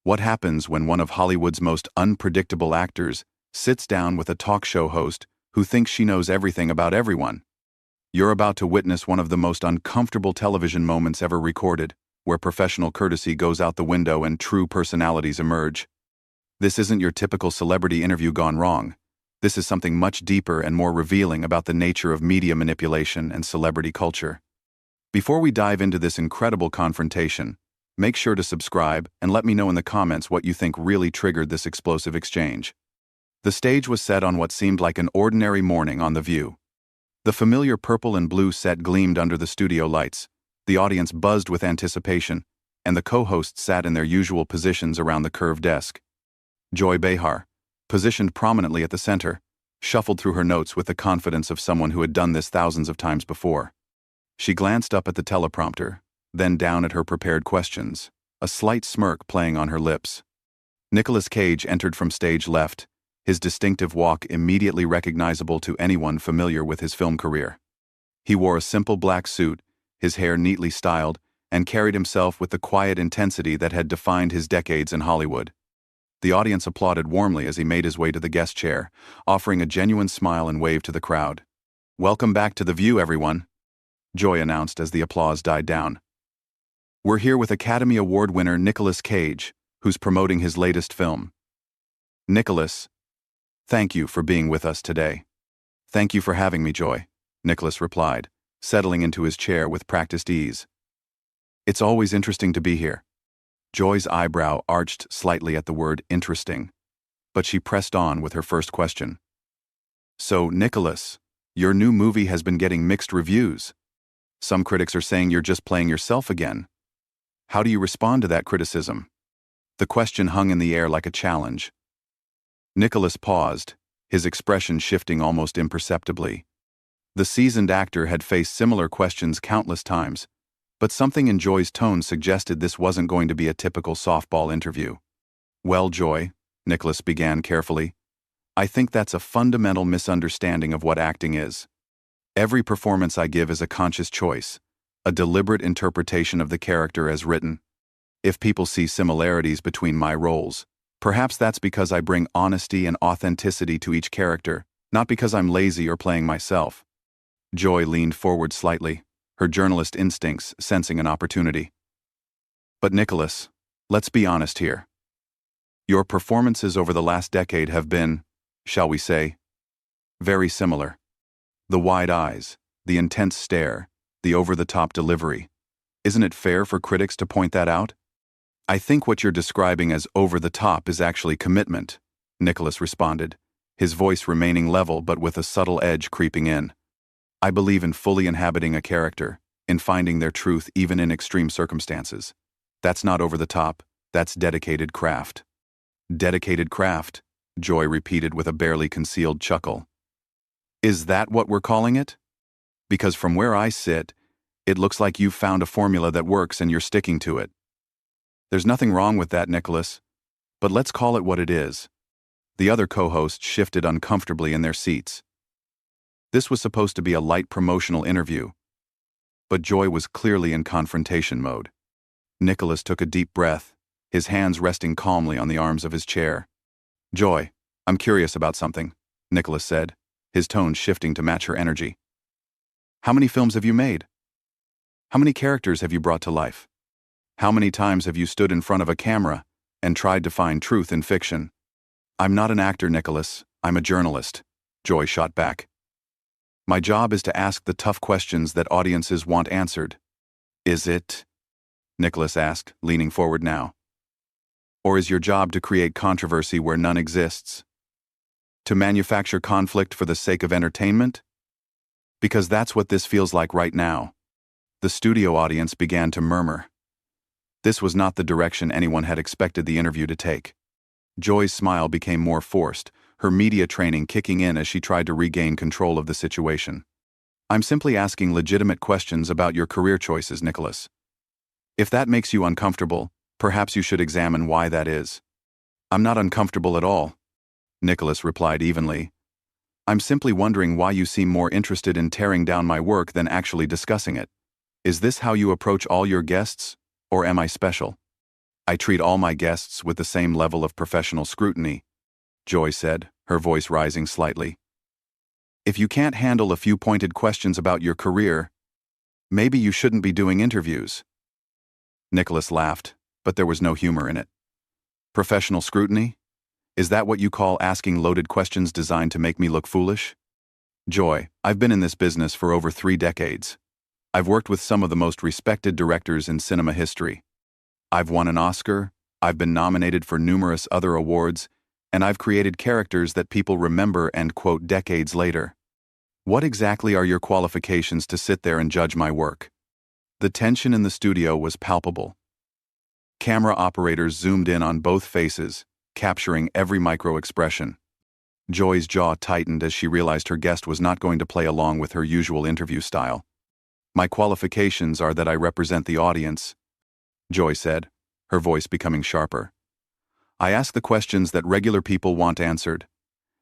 What happens when one of Hollywood's most unpredictable actors sits down with a talk show host who thinks she knows everything about everyone? You're about to witness one of the most uncomfortable television moments ever recorded, where professional courtesy goes out the window and true personalities emerge. This isn't your typical celebrity interview gone wrong. This is something much deeper and more revealing about the nature of media manipulation and celebrity culture. Before we dive into this incredible confrontation, make sure to subscribe and let me know in the comments what you think really triggered this explosive exchange. The stage was set on what seemed like an ordinary morning on The View. The familiar purple and blue set gleamed under the studio lights, the audience buzzed with anticipation, and the co-hosts sat in their usual positions around the curved desk. Joy Behar, positioned prominently at the center, shuffled through her notes with the confidence of someone who had done this thousands of times before. She glanced up at the teleprompter, then down at her prepared questions, a slight smirk playing on her lips. Nicolas Cage entered from stage left, his distinctive walk immediately recognizable to anyone familiar with his film career. He wore a simple black suit, his hair neatly styled, and carried himself with the quiet intensity that had defined his decades in Hollywood. The audience applauded warmly as he made his way to the guest chair, offering a genuine smile and wave to the crowd. "Welcome back to The View, everyone," Joy announced as the applause died down. "We're here with Academy Award winner Nicolas Cage, who's promoting his latest film." "Nicolas, thank you for being with us today." "Thank you for having me, Joy," Nicolas replied, settling into his chair with practiced ease. "It's always interesting to be here." Joy's eyebrow arched slightly at the word interesting, but she pressed on with her first question. "So, Nicolas, your new movie has been getting mixed reviews. Some critics are saying you're just playing yourself again. How do you respond to that criticism?" The question hung in the air like a challenge. Nicolas paused, his expression shifting almost imperceptibly. The seasoned actor had faced similar questions countless times, but something in Joy's tone suggested this wasn't going to be a typical softball interview. "Well, Joy," Nicolas began carefully, "I think that's a fundamental misunderstanding of what acting is. Every performance I give is a conscious choice, a deliberate interpretation of the character as written. If people see similarities between my roles, perhaps that's because I bring honesty and authenticity to each character, not because I'm lazy or playing myself." Joy leaned forward slightly, her journalist instincts sensing an opportunity. "But Nicolas, let's be honest here. Your performances over the last decade have been, shall we say, very similar. The wide eyes, the intense stare, the over-the-top delivery. Isn't it fair for critics to point that out?" "I think what you're describing as over-the-top is actually commitment," Nicolas responded, his voice remaining level but with a subtle edge creeping in. "I believe in fully inhabiting a character, in finding their truth even in extreme circumstances. That's not over the top, that's dedicated craft." "Dedicated craft," Joy repeated with a barely concealed chuckle. "Is that what we're calling it? Because from where I sit, it looks like you've found a formula that works and you're sticking to it." "There's nothing wrong with that, Nicolas. But let's call it what it is." The other co-hosts shifted uncomfortably in their seats. This was supposed to be a light promotional interview, but Joy was clearly in confrontation mode. Nicolas took a deep breath, his hands resting calmly on the arms of his chair. "Joy, I'm curious about something," Nicolas said, his tone shifting to match her energy. "How many films have you made? How many characters have you brought to life? How many times have you stood in front of a camera and tried to find truth in fiction?" "I'm not an actor, Nicolas. I'm a journalist," Joy shot back. "My job is to ask the tough questions that audiences want answered." "Is it?" Nicolas asked, leaning forward now. "Or is your job to create controversy where none exists? To manufacture conflict for the sake of entertainment? Because that's what this feels like right now." The studio audience began to murmur. This was not the direction anyone had expected the interview to take. Joy's smile became more forced, her media training kicking in as she tried to regain control of the situation. "I'm simply asking legitimate questions about your career choices, Nicolas. If that makes you uncomfortable, perhaps you should examine why that is." "I'm not uncomfortable at all," Nicolas replied evenly. "I'm simply wondering why you seem more interested in tearing down my work than actually discussing it. Is this how you approach all your guests, or am I special?" I treat all my guests with the same level of professional scrutiny, Joy said, her voice rising slightly. If you can't handle a few pointed questions about your career, maybe you shouldn't be doing interviews. Nicolas laughed, but there was no humor in it. Professional scrutiny? Is that what you call asking loaded questions designed to make me look foolish? Joy, I've been in this business for over 3 decades. I've worked with some of the most respected directors in cinema history. I've won an Oscar, I've been nominated for numerous other awards, and I've created characters that people remember and quote decades later. What exactly are your qualifications to sit there and judge my work? The tension in the studio was palpable. Camera operators zoomed in on both faces, capturing every micro-expression. Joy's jaw tightened as she realized her guest was not going to play along with her usual interview style. My qualifications are that I represent the audience, Joy said, her voice becoming sharper. I ask the questions that regular people want answered,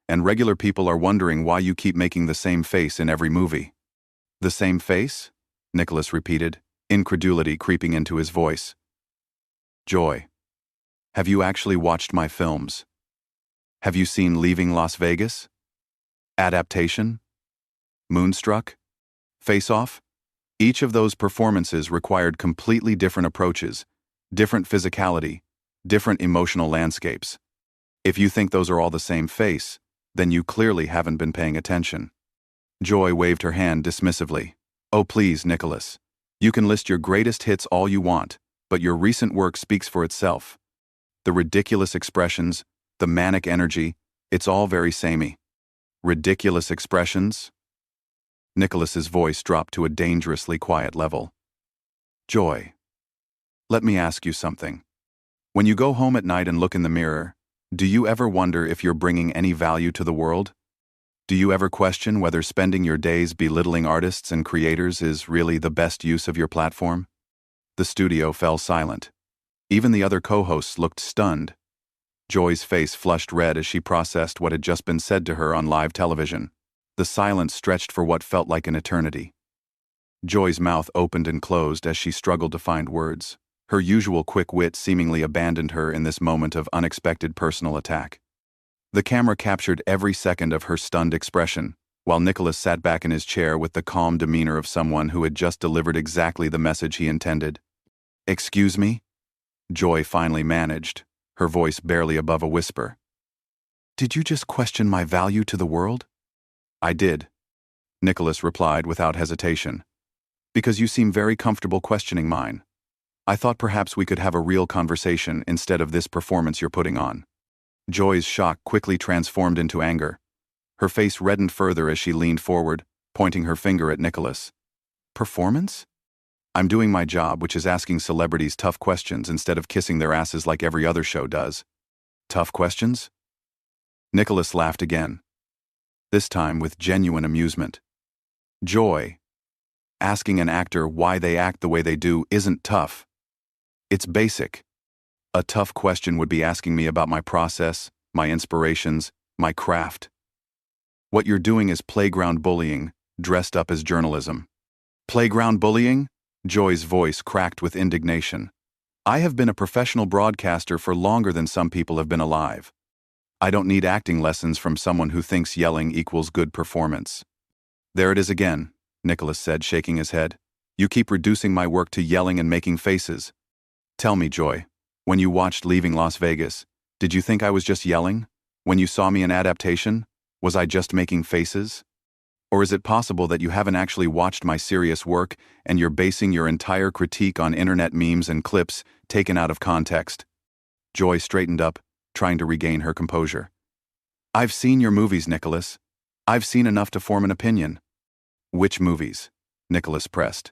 and regular people are wondering why you keep making the same face in every movie. The same face? Nicolas repeated, incredulity creeping into his voice. Joy, have you actually watched my films? Have you seen Leaving Las Vegas? Adaptation? Moonstruck? Face Off? Each of those performances required completely different approaches, different physicality, different emotional landscapes. If you think those are all the same face, then you clearly haven't been paying attention. Joy waved her hand dismissively. Oh please, Nicolas. You can list your greatest hits all you want, but your recent work speaks for itself. The ridiculous expressions, the manic energy, it's all very samey. Ridiculous expressions? Nicolas's voice dropped to a dangerously quiet level. Joy, let me ask you something. When you go home at night and look in the mirror, do you ever wonder if you're bringing any value to the world? Do you ever question whether spending your days belittling artists and creators is really the best use of your platform? The studio fell silent. Even the other co-hosts looked stunned. Joy's face flushed red as she processed what had just been said to her on live television. The silence stretched for what felt like an eternity. Joy's mouth opened and closed as she struggled to find words. Her usual quick wit seemingly abandoned her in this moment of unexpected personal attack. The camera captured every second of her stunned expression, while Nicolas sat back in his chair with the calm demeanor of someone who had just delivered exactly the message he intended. Excuse me? Joy finally managed, her voice barely above a whisper. Did you just question my value to the world? I did, Nicolas replied without hesitation. Because you seem very comfortable questioning mine. I thought perhaps we could have a real conversation instead of this performance you're putting on. Joy's shock quickly transformed into anger. Her face reddened further as she leaned forward, pointing her finger at Nicolas. Performance? I'm doing my job, which is asking celebrities tough questions instead of kissing their asses like every other show does. Tough questions? Nicolas laughed again, this time with genuine amusement. Joy, asking an actor why they act the way they do isn't tough. It's basic. A tough question would be asking me about my process, my inspirations, my craft. What you're doing is playground bullying, dressed up as journalism. Playground bullying? Joy's voice cracked with indignation. I have been a professional broadcaster for longer than some people have been alive. I don't need acting lessons from someone who thinks yelling equals good performance. There it is again, Nicolas said, shaking his head. You keep reducing my work to yelling and making faces. Tell me, Joy, when you watched Leaving Las Vegas, did you think I was just yelling? When you saw me in adaptation, was I just making faces? Or is it possible that you haven't actually watched my serious work and you're basing your entire critique on internet memes and clips taken out of context? Joy straightened up, trying to regain her composure. I've seen your movies, Nicolas. I've seen enough to form an opinion. Which movies? Nicolas pressed.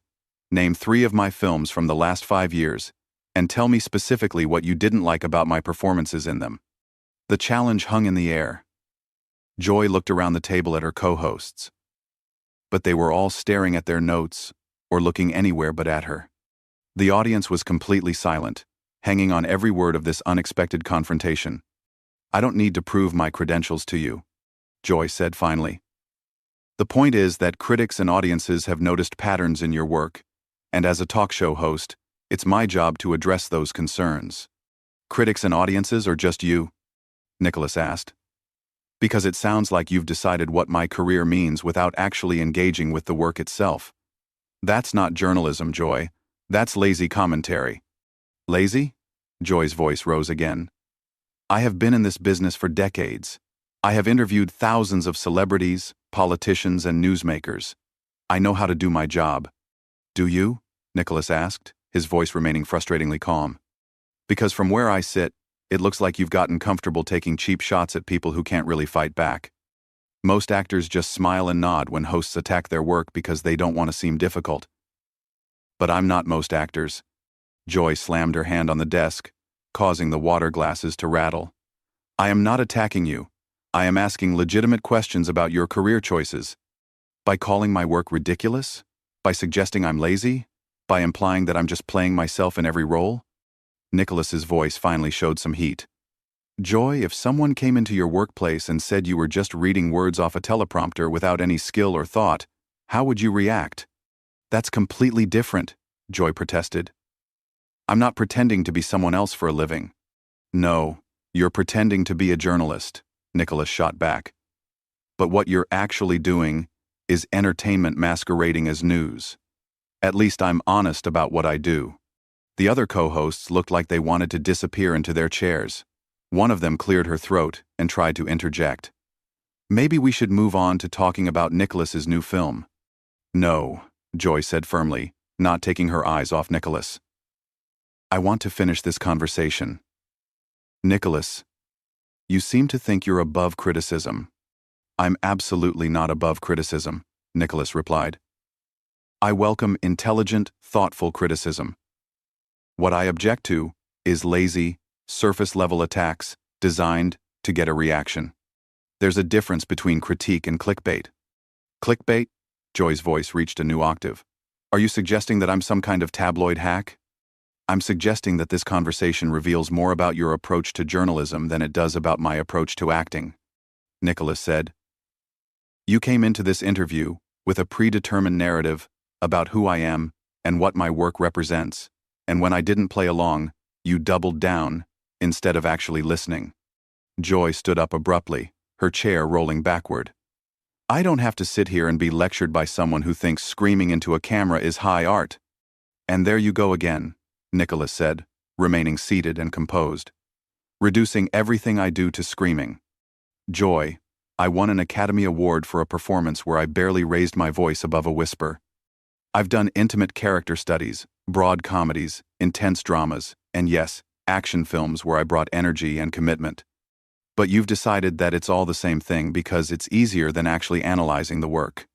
Name 3 of my films from the last 5 years, and tell me specifically what you didn't like about my performances in them. The challenge hung in the air. Joy looked around the table at her co-hosts, but they were all staring at their notes or looking anywhere but at her. The audience was completely silent, hanging on every word of this unexpected confrontation. I don't need to prove my credentials to you, Joy said finally. The point is that critics and audiences have noticed patterns in your work, and as a talk show host, it's my job to address those concerns. Critics and audiences, or just you? Nicholas asked. Because it sounds like you've decided what my career means without actually engaging with the work itself. That's not journalism, Joy. That's lazy commentary. Lazy? Joy's voice rose again. I have been in this business for decades. I have interviewed thousands of celebrities, politicians, and newsmakers. I know how to do my job. Do you? Nicholas asked, his voice remaining frustratingly calm. Because from where I sit, it looks like you've gotten comfortable taking cheap shots at people who can't really fight back. Most actors just smile and nod when hosts attack their work because they don't want to seem difficult. But I'm not most actors. Joy slammed her hand on the desk, causing the water glasses to rattle. I am not attacking you. I am asking legitimate questions about your career choices. By calling my work ridiculous? By suggesting I'm lazy? By implying that I'm just playing myself in every role? Nicholas's voice finally showed some heat. Joy, if someone came into your workplace and said you were just reading words off a teleprompter without any skill or thought, how would you react? That's completely different, Joy protested. I'm not pretending to be someone else for a living. No, you're pretending to be a journalist, Nicholas shot back. But what you're actually doing is entertainment masquerading as news. At least I'm honest about what I do. The other co-hosts looked like they wanted to disappear into their chairs. One of them cleared her throat and tried to interject. Maybe we should move on to talking about Nicholas's new film. No, Joy said firmly, not taking her eyes off Nicholas. I want to finish this conversation. Nicholas, you seem to think you're above criticism. I'm absolutely not above criticism, Nicholas replied. I welcome intelligent, thoughtful criticism. What I object to is lazy, surface-level attacks designed to get a reaction. There's a difference between critique and clickbait. Clickbait? Joy's voice reached a new octave. Are you suggesting that I'm some kind of tabloid hack? I'm suggesting that this conversation reveals more about your approach to journalism than it does about my approach to acting, Nicholas said. You came into this interview with a predetermined narrative about who I am and what my work represents, and when I didn't play along, you doubled down instead of actually listening. Joy stood up abruptly, her chair rolling backward. I don't have to sit here and be lectured by someone who thinks screaming into a camera is high art. And there you go again, Nicholas said, remaining seated and composed. Reducing everything I do to screaming. Joy, I won an Academy Award for a performance where I barely raised my voice above a whisper. I've done intimate character studies, broad comedies, intense dramas, and yes, action films where I brought energy and commitment. But you've decided that it's all the same thing because it's easier than actually analyzing the work.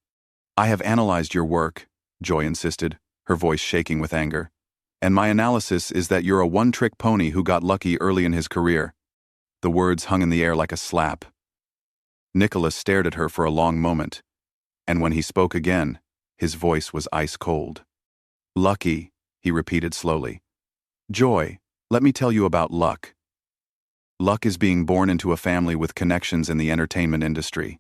I have analyzed your work, Joy insisted, her voice shaking with anger. And my analysis is that you're a one-trick pony who got lucky early in his career. The words hung in the air like a slap. Nicholas stared at her for a long moment, and when he spoke again, his voice was ice-cold. Lucky, he repeated slowly. Joy, let me tell you about luck. Luck is being born into a family with connections in the entertainment industry.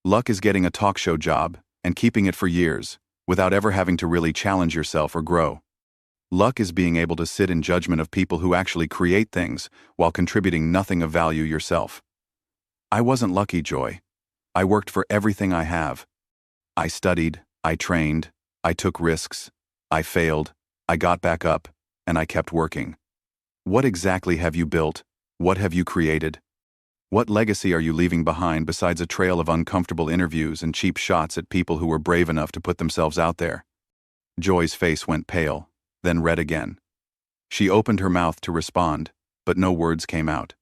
Luck is getting a talk show job and keeping it for years, without ever having to really challenge yourself or grow. Luck is being able to sit in judgment of people who actually create things while contributing nothing of value yourself. I wasn't lucky, Joy. I worked for everything I have. I studied, I trained, I took risks, I failed, I got back up, and I kept working. What exactly have you built? What have you created? What legacy are you leaving behind besides a trail of uncomfortable interviews and cheap shots at people who were brave enough to put themselves out there? Joy's face went pale, then red again. She opened her mouth to respond, but no words came out.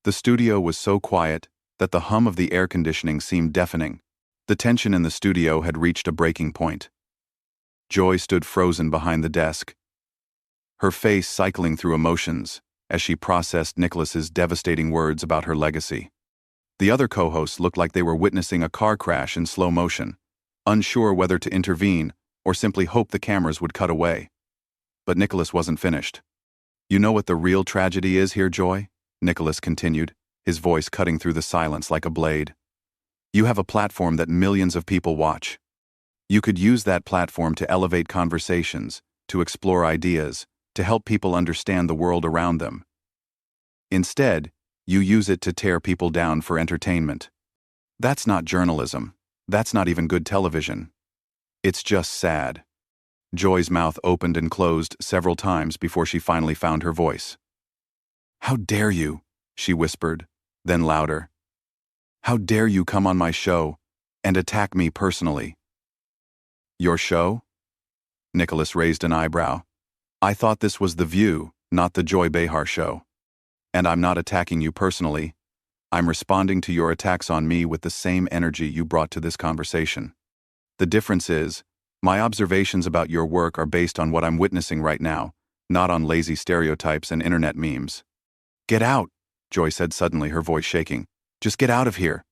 The studio was so quiet that the hum of the air conditioning seemed deafening. The tension in the studio had reached a breaking point. Joy stood frozen behind the desk, her face cycling through emotions as she processed Nicholas's devastating words about her legacy. The other co-hosts looked like they were witnessing a car crash in slow motion, unsure whether to intervene or simply hope the cameras would cut away. But Nicholas wasn't finished. You know what the real tragedy is here, Joy? Nicholas continued, his voice cutting through the silence like a blade. You have a platform that millions of people watch. You could use that platform to elevate conversations, to explore ideas, to help people understand the world around them, Instead, you use it to tear people down for entertainment. That's not journalism. That's not even good television. It's just sad. Joy's mouth opened and closed several times before she finally found her voice. "How dare you?" she whispered, then louder. "How dare you come on my show and attack me personally?" "Your show?" Nicholas raised an eyebrow. "I thought this was The View, not the Joy Behar show. And I'm not attacking you personally. I'm responding to your attacks on me with the same energy you brought to this conversation. The difference is, my observations about your work are based on what I'm witnessing right now, not on lazy stereotypes and internet memes." "Get out," Joy said suddenly, her voice shaking. "Just get out of here."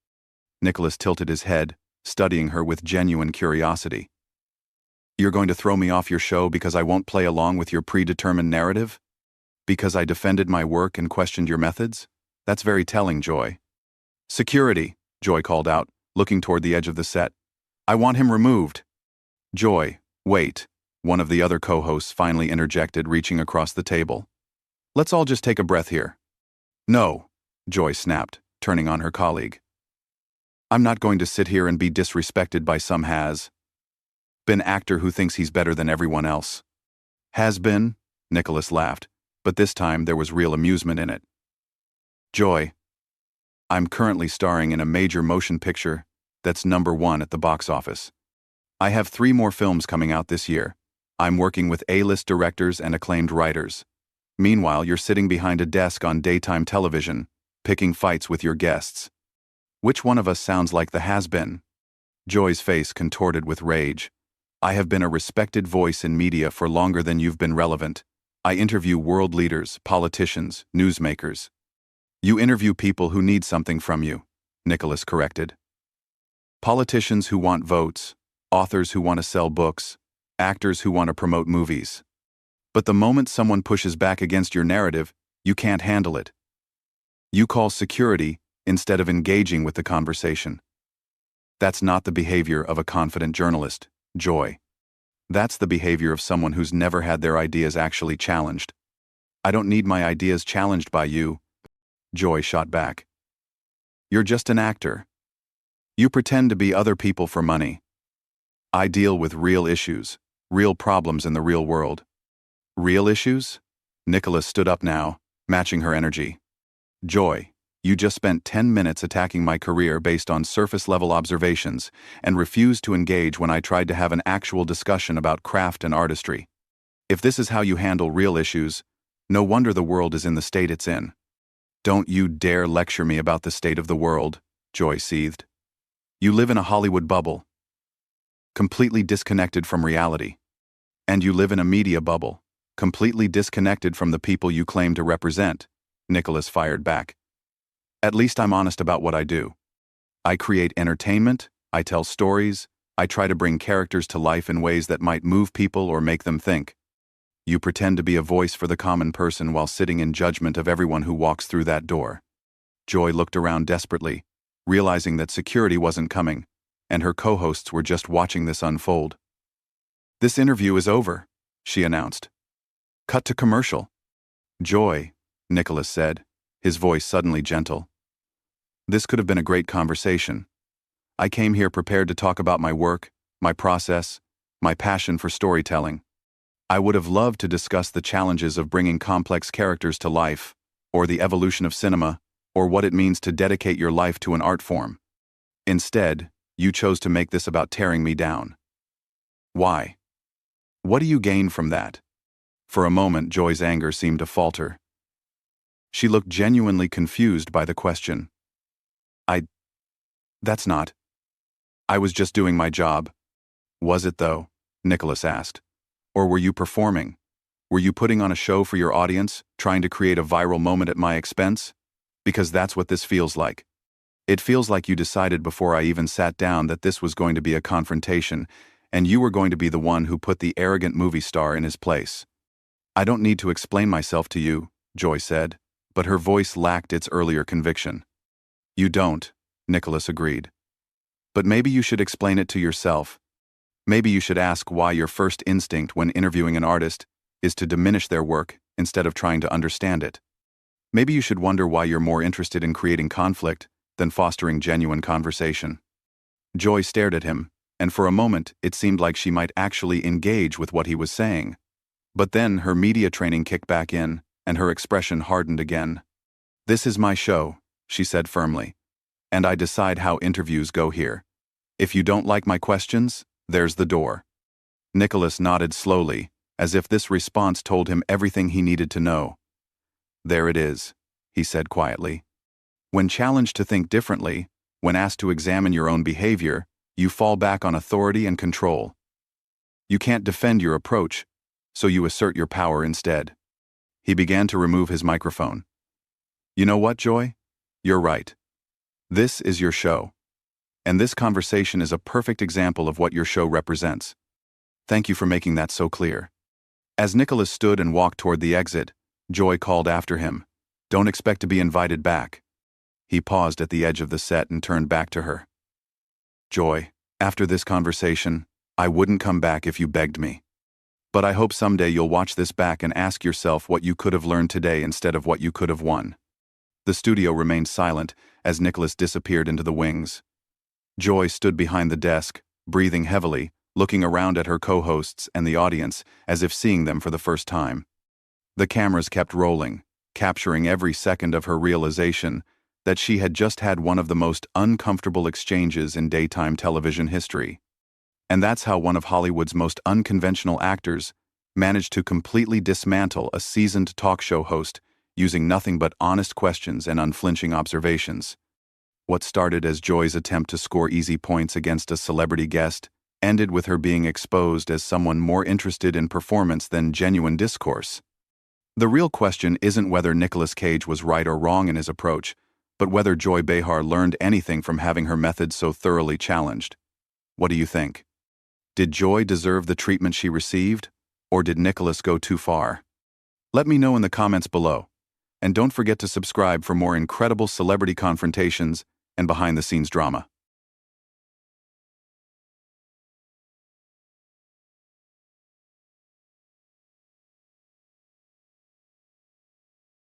Nicholas tilted his head, studying her with genuine curiosity. "You're going to throw me off your show because I won't play along with your predetermined narrative? Because I defended my work and questioned your methods? That's very telling, Joy." "Security," Joy called out, looking toward the edge of the set. "I want him removed." "Joy, wait," one of the other co-hosts finally interjected, reaching across the table. "Let's all just take a breath here." "No," Joy snapped, turning on her colleague. "I'm not going to sit here and be disrespected by some has-been actor who thinks he's better than everyone else." "Has-been?" Nicholas laughed, but this time there was real amusement in it. "Joy, I'm currently starring in a major motion picture that's #1 at the box office. I have 3 more films coming out this year. I'm working with A-list directors and acclaimed writers. Meanwhile, you're sitting behind a desk on daytime television, picking fights with your guests. Which one of us sounds like the has-been?" Joy's face contorted with rage. "I have been a respected voice in media for longer than you've been relevant. I interview world leaders, politicians, newsmakers." "You interview people who need something from you," Nicholas corrected. "Politicians who want votes, authors who want to sell books, actors who want to promote movies. But the moment someone pushes back against your narrative, you can't handle it. You call security instead of engaging with the conversation. That's not the behavior of a confident journalist, Joy. That's the behavior of someone who's never had their ideas actually challenged." "I don't need my ideas challenged by you," Joy shot back. "You're just an actor. You pretend to be other people for money. I deal with real issues, real problems in the real world." "Real issues?" Nicholas stood up now, matching her energy. "Joy, you just spent 10 minutes attacking my career based on surface-level observations and refused to engage when I tried to have an actual discussion about craft and artistry. If this is how you handle real issues, no wonder the world is in the state it's in." "Don't you dare lecture me about the state of the world," Joy seethed. "You live in a Hollywood bubble, completely disconnected from reality. And you live in a media bubble, completely disconnected from the people you claim to represent," Nicholas fired back. "At least I'm honest about what I do. I create entertainment, I tell stories, I try to bring characters to life in ways that might move people or make them think. You pretend to be a voice for the common person while sitting in judgment of everyone who walks through that door." Joy looked around desperately, realizing that security wasn't coming, and her co-hosts were just watching this unfold. "This interview is over," she announced. "Cut to commercial." "Joy," Nicholas said, his voice suddenly gentle. "This could have been a great conversation. I came here prepared to talk about my work, my process, my passion for storytelling. I would have loved to discuss the challenges of bringing complex characters to life, or the evolution of cinema, or what it means to dedicate your life to an art form. Instead, you chose to make this about tearing me down. Why? What do you gain from that?" For a moment, Joy's anger seemed to falter. She looked genuinely confused by the question. That's not. I was just doing my job." "Was it, though?" Nicholas asked. "Or were you performing? Were you putting on a show for your audience, trying to create a viral moment at my expense? Because that's what this feels like. It feels like you decided before I even sat down that this was going to be a confrontation, and you were going to be the one who put the arrogant movie star in his place." "I don't need to explain myself to you," Joy said, but her voice lacked its earlier conviction. "You don't," Nicholas agreed. "But maybe you should explain it to yourself. Maybe you should ask why your first instinct when interviewing an artist is to diminish their work instead of trying to understand it. Maybe you should wonder why you're more interested in creating conflict than fostering genuine conversation. Joy stared at him, and for a moment it seemed like she might actually engage with what he was saying. But then her media training kicked back in, and her expression hardened again. "This is my show," she said firmly, "and I decide how interviews go here. If you don't like my questions, there's the door." Nicholas nodded slowly, as if this response told him everything he needed to know. "There it is," he said quietly. "When challenged to think differently, when asked to examine your own behavior, you fall back on authority and control. You can't defend your approach, so you assert your power instead." He began to remove his microphone. "You know what, Joy? You're right. This is your show. And this conversation is a perfect example of what your show represents. Thank you for making that so clear." As Nicholas stood and walked toward the exit, Joy called after him, "Don't expect to be invited back." He paused at the edge of the set and turned back to her. "Joy, after this conversation, I wouldn't come back if you begged me. But I hope someday you'll watch this back and ask yourself what you could have learned today instead of what you could have won." The studio remained silent as Nicholas disappeared into the wings. Joy stood behind the desk, breathing heavily, looking around at her co-hosts and the audience as if seeing them for the first time. The cameras kept rolling, capturing every second of her realization that she had just had one of the most uncomfortable exchanges in daytime television history. And that's how one of Hollywood's most unconventional actors managed to completely dismantle a seasoned talk show host using nothing but honest questions and unflinching observations. What started as Joy's attempt to score easy points against a celebrity guest ended with her being exposed as someone more interested in performance than genuine discourse. The real question isn't whether Nicolas Cage was right or wrong in his approach, but whether Joy Behar learned anything from having her methods so thoroughly challenged. What do you think? Did Joy deserve the treatment she received, or did Nicholas go too far? Let me know in the comments below. And don't forget to subscribe for more incredible celebrity confrontations and behind-the-scenes drama.